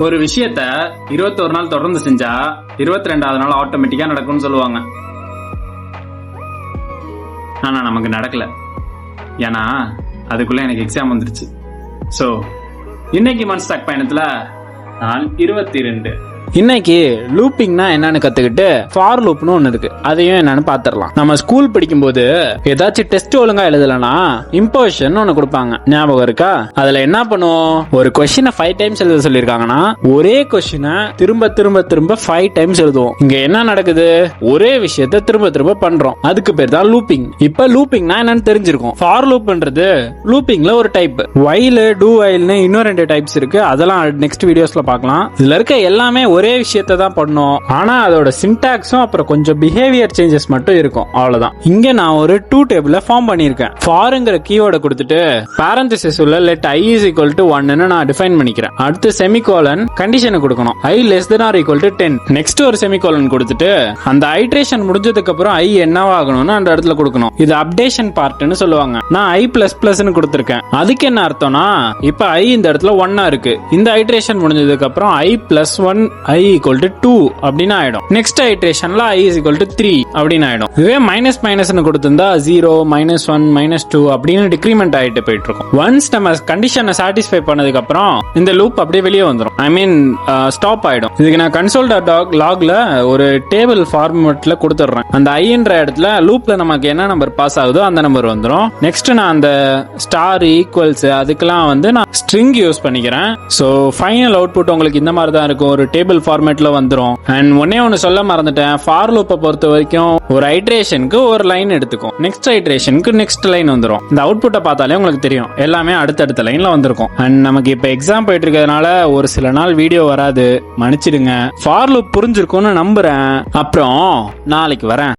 ஒரு விஷயத்த 21 நாள் தொடர்ந்து செஞ்சா 22வது நாள் ஆட்டோமேட்டிக்கா நடக்கும்னு சொல்லுவாங்க. ஆனா நமக்கு நடக்கல. ஏன்னா அதுக்குள்ள எனக்கு எக்ஸாம் வந்துருச்சு. சோ இன்னைக்கு மன்ஸ்டாக் பயணத்துல நாள் 22. இன்னைக்கு லூப்பிங்னா என்னன்னு கத்துக்கிட்டு ஃபார் லூப்னு ஒண்ணு இருக்கு, அதையும் என்னன்னு பாத்துரலாம். நம்ம ஸ்கூல் படிக்கும் போது ஏதாச்சும் டெஸ்ட் ஒழுங்கா எழுதலனா இம்போசிஷன் ஒண்ணு கொடுப்பாங்க, ஞாபகம் இருக்கா? அதுல என்ன பண்ணுவோம், ஒரு கொஸ்டினை 5 டைம்ஸ் எழுத சொல்லிருக்காங்கன்னா ஒரே கொஸ்டினை திரும்ப திரும்ப திரும்ப 5 டைம்ஸ் எழுதுவோம். இங்க என்ன நடக்குது, ஒரே விஷயத்த திரும்ப திரும்ப பண்றோம். அதுக்கு பேர் தான் லூப்பிங். இப்ப லூப்பிங்னா என்னன்னு தெரிஞ்சிருக்கும். ஃபார் லூப்ன்றது லூப்பிங்ல ஒரு டைப். வைல், டு வைல்னு இன்னும் 2 டைப்ஸ் இருக்கு, அதெல்லாம் நெக்ஸ்ட் வீடியோஸ்ல பார்க்கலாம். இதுல இருக்க எல்லாமே ஒரே விஷயத்தை தான் பண்ணும், ஆனா அதோட சின்டாக்ஸும் அப்புறம் கொஞ்சம் பிஹேவியர் சேஞ்சஸ் மட்டும் இருக்கும், அவ்வளவுதான். இங்க நான் ஒரு 2 டேபிள ஃபார்ம் பண்ணிருக்கேன். ஃபார்ங்கிற கீவேர்டை கொடுத்துட்டு parenthesis உள்ள let i is equal to 1 ன்னு நான் டிஃபைன் பண்ணிக்கிறேன். அடுத்து செமிகோலன் கண்டிஷனை கொடுக்கணும், i less than or equal to 10. Next ஒரு செமிகோலன் கொடுத்துட்டு அந்த ஐட்ரேஷன் முடிஞ்சதுக்கு அப்புறம் i என்னவாகணும்னு அந்த இடத்துல கொடுக்கணும். இது அப்டேஷன் பார்ட்னு சொல்லுவாங்க. நான் i++ ன்னு கொடுத்திருக்கேன். அதுக்கு என்ன அர்த்தம்னா, இப்ப i இந்த இடத்துல 1 இருக்கு. இந்த ஐட்ரேஷன் முடிஞ்சதுக்கு அப்புறம் i+1 i equal to 2 அப்படின்னு ஆயிடும். நெக்ஸ்ட் ஐட்ரேஷன்ல i is equal to 3 அப்படின்னு ஆயிடும். இதுவே மைனஸ் மைனஸ்னு கொடுத்திருந்தா 0, -1, -2 அப்படின்னு டிக்ரிமெண்ட் ஆயிட்டு போயிட்டு இருக்கும். ஒன்ஸ் நம்ம கண்டிஷனை சாட்டிஸ்ஃபை பண்ணதுக்கு அப்புறம் இந்த லூப் அப்படியே வெளியே வந்துடும், ஐ மீன் ஸ்டாப் ஆயிடும். இதுக்கு நான் console.logல ஒரு டேபிள் ஃபார்மேட்ல கொடுத்துடுறேன். அந்த ஐன்ற இடத்துல லூப்ல நமக்கு என்ன நம்பர் பாஸ் ஆகுதோ அந்த நம்பர் வந்துடும். நெக்ஸ்ட் நான் அந்த ஸ்டார், ஈக்குவல்ஸ் அதுக்கெல்லாம் வந்து நான் ஸ்ட்ரிங் யூஸ் பண்ணிக்கிறேன். ஸோ ஃபைனல் அவுட்புட் உங்களுக்கு இந்த மாதிரி தான் இருக்கும், ஒரு டேபிள் ஃபார்மேட்ல வந்துரும். அண்ட் ஒன்னு சொல்ல மறந்துட்டேன், ஃபார் லூப்பை பொறுத்த வரைக்கும் ஒரு ஐட்ரேஷனுக்கு ஒரு லைன் எடுத்துக்கும், நெக்ஸ்ட் ஐட்ரேஷனுக்கு நெக்ஸ்ட் லைன் வந்துரும். இந்த அவுட்புட்டை பார்த்தாலே உங்களுக்கு தெரியும் எல்லாமே அடுத்தடுத்த லைன்ல வந்திருக்கும். அண்ட் நமக்கு இப்ப எக்ஸாம் போயிட்டு இருக்கிறதுனால ஒரு சில நாள் வீடியோ வராது, மன்னிச்சிடுங்க. ஃபார் லூப் புரிஞ்சிருக்கும்னு நம்புறேன். அப்புறம் நாளைக்கு வரேன்.